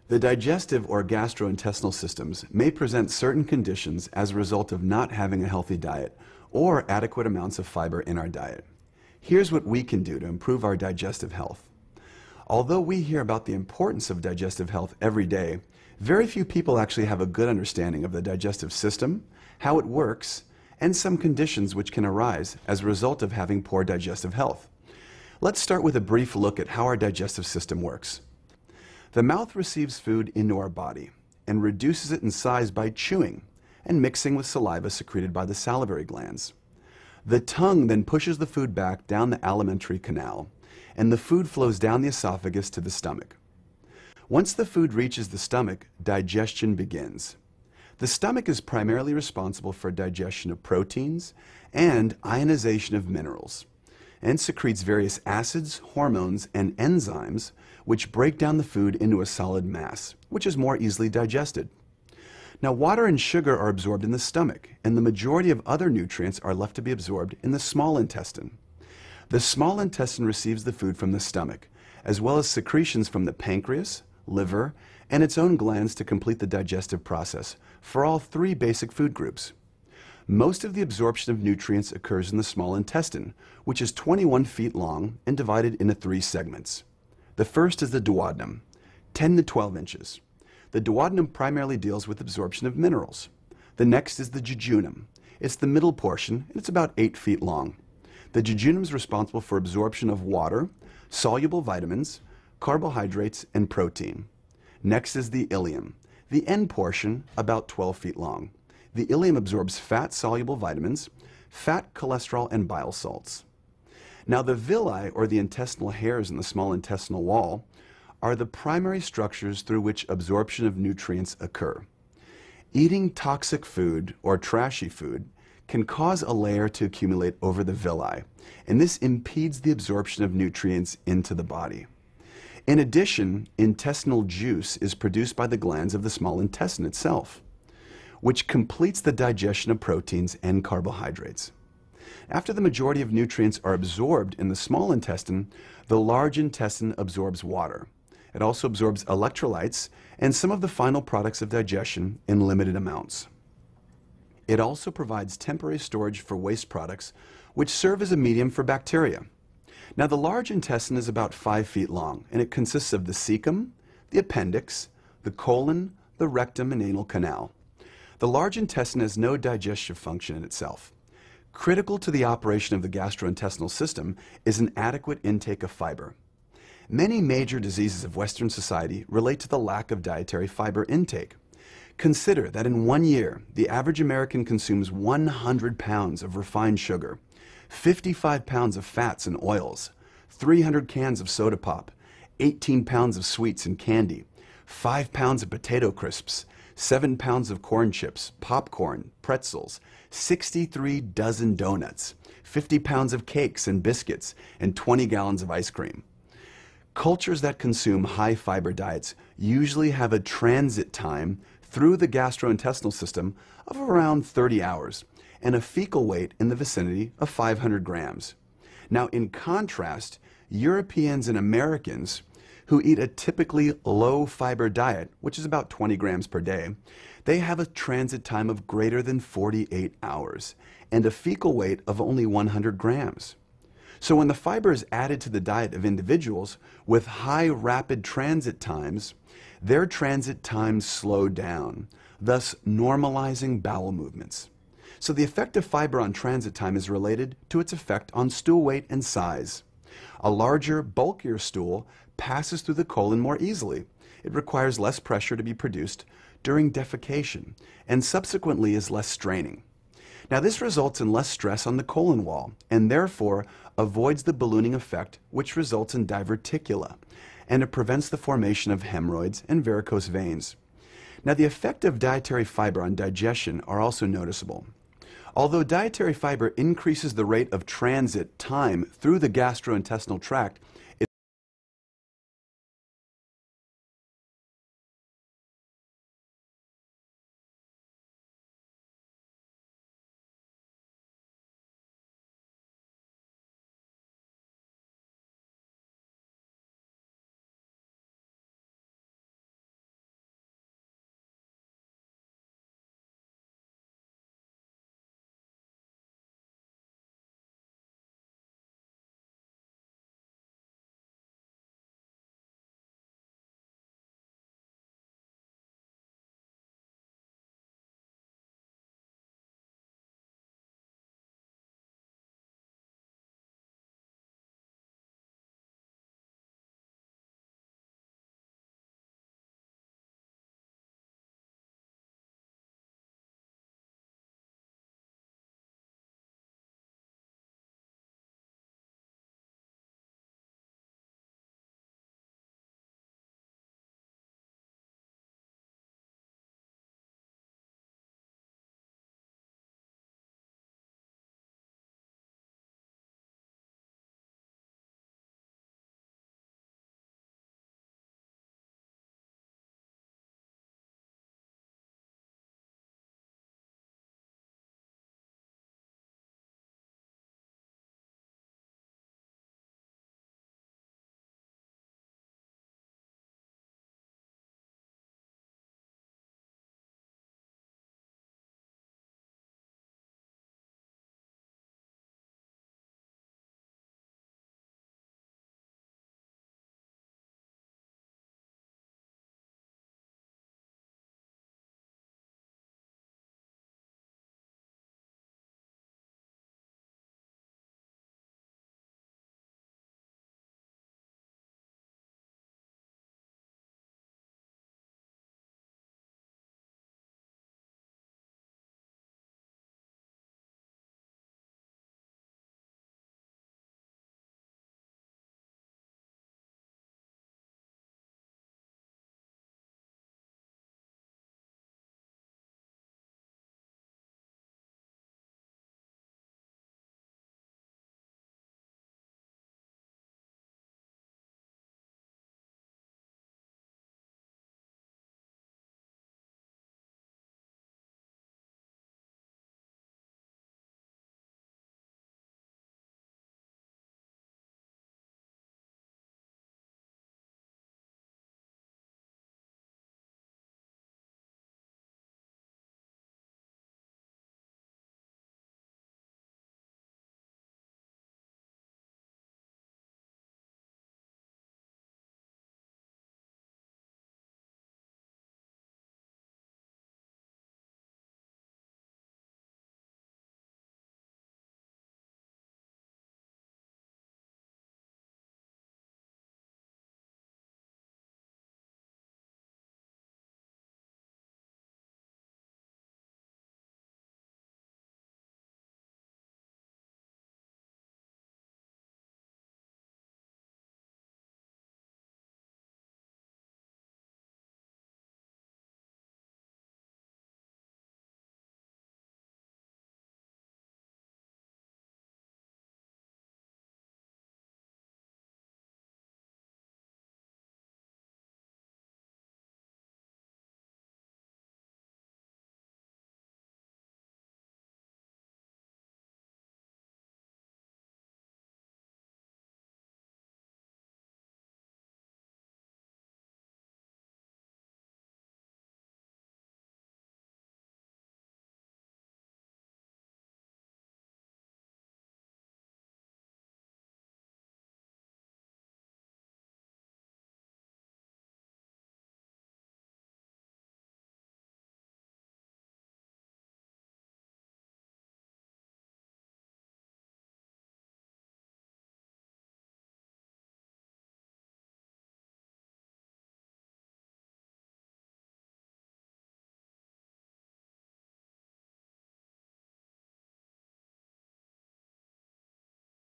The digestive or gastrointestinal systems may present certain conditions as a result of not having a healthy diet or adequate amounts of fiber in our diet. Here's what we can do to improve our digestive health. Although we hear about the importance of digestive health every day, very few people actually have a good understanding of the digestive system, how it works, and some conditions which can arise as a result of having poor digestive health. Let's start with a brief look at how our digestive system works. The mouth receives food into our body and reduces it in size by chewing and mixing with saliva secreted by the salivary glands. The tongue then pushes the food back down the alimentary canal, and the food flows down the esophagus to the stomach. Once the food reaches the stomach, digestion begins. The stomach is primarily responsible for digestion of proteins and ionization of minerals, and secretes various acids, hormones, and enzymes which break down the food into a solid mass, which is more easily digested. Now, water and sugar are absorbed in the stomach, and the majority of other nutrients are left to be absorbed in the small intestine. The small intestine receives the food from the stomach, as well as secretions from the pancreas, liver, and its own glands to complete the digestive process for all three basic food groups. Most of the absorption of nutrients occurs in the small intestine, which is 21 feet long and divided into three segments. The first is the duodenum, 10 to 12 inches. The duodenum primarily deals with absorption of minerals. The next is the jejunum. It's the middle portion, and it's about 8 feet long. The jejunum is responsible for absorption of water, soluble vitamins, carbohydrates, and protein. Next is the ileum, the end portion, about 12 feet long. The ileum absorbs fat-soluble vitamins, fat, cholesterol, and bile salts. Now, the villi, or the intestinal hairs in the small intestinal wall, are the primary structures through which absorption of nutrients occur. Eating toxic food or trashy food can cause a layer to accumulate over the villi, and this impedes the absorption of nutrients into the body. In addition, intestinal juice is produced by the glands of the small intestine itself, which completes the digestion of proteins and carbohydrates. After the majority of nutrients are absorbed in the small intestine, the large intestine absorbs water. It also absorbs electrolytes and some of the final products of digestion in limited amounts. It also provides temporary storage for waste products, which serve as a medium for bacteria. Now, the large intestine is about 5 feet long, and it consists of the cecum, the appendix, the colon, the rectum, and anal canal. The large intestine has no digestive function in itself. Critical to the operation of the gastrointestinal system is an adequate intake of fiber. Many major diseases of Western society relate to the lack of dietary fiber intake. Consider that in 1 year, the average American consumes 100 pounds of refined sugar, 55 pounds of fats and oils, 300 cans of soda pop, 18 pounds of sweets and candy, 5 pounds of potato crisps, 7 pounds of corn chips, popcorn, pretzels, 63 dozen donuts, 50 pounds of cakes and biscuits, and 20 gallons of ice cream. Cultures that consume high fiber diets usually have a transit time through the gastrointestinal system of around 30 hours and a fecal weight in the vicinity of 500 grams. Now, in contrast, Europeans and Americans who eat a typically low fiber diet, which is about 20 grams per day, they have a transit time of greater than 48 hours and a fecal weight of only 100 grams. So when the fiber is added to the diet of individuals with high rapid transit times, their transit times slow down, thus normalizing bowel movements. So the effect of fiber on transit time is related to its effect on stool weight and size. A larger, bulkier stool passes through the colon more easily. It requires less pressure to be produced during defecation and subsequently is less straining. Now, this results in less stress on the colon wall and therefore avoids the ballooning effect, which results in diverticula, and it prevents the formation of hemorrhoids and varicose veins. Now, the effect of dietary fiber on digestion are also noticeable. Although dietary fiber increases the rate of transit time through the gastrointestinal tract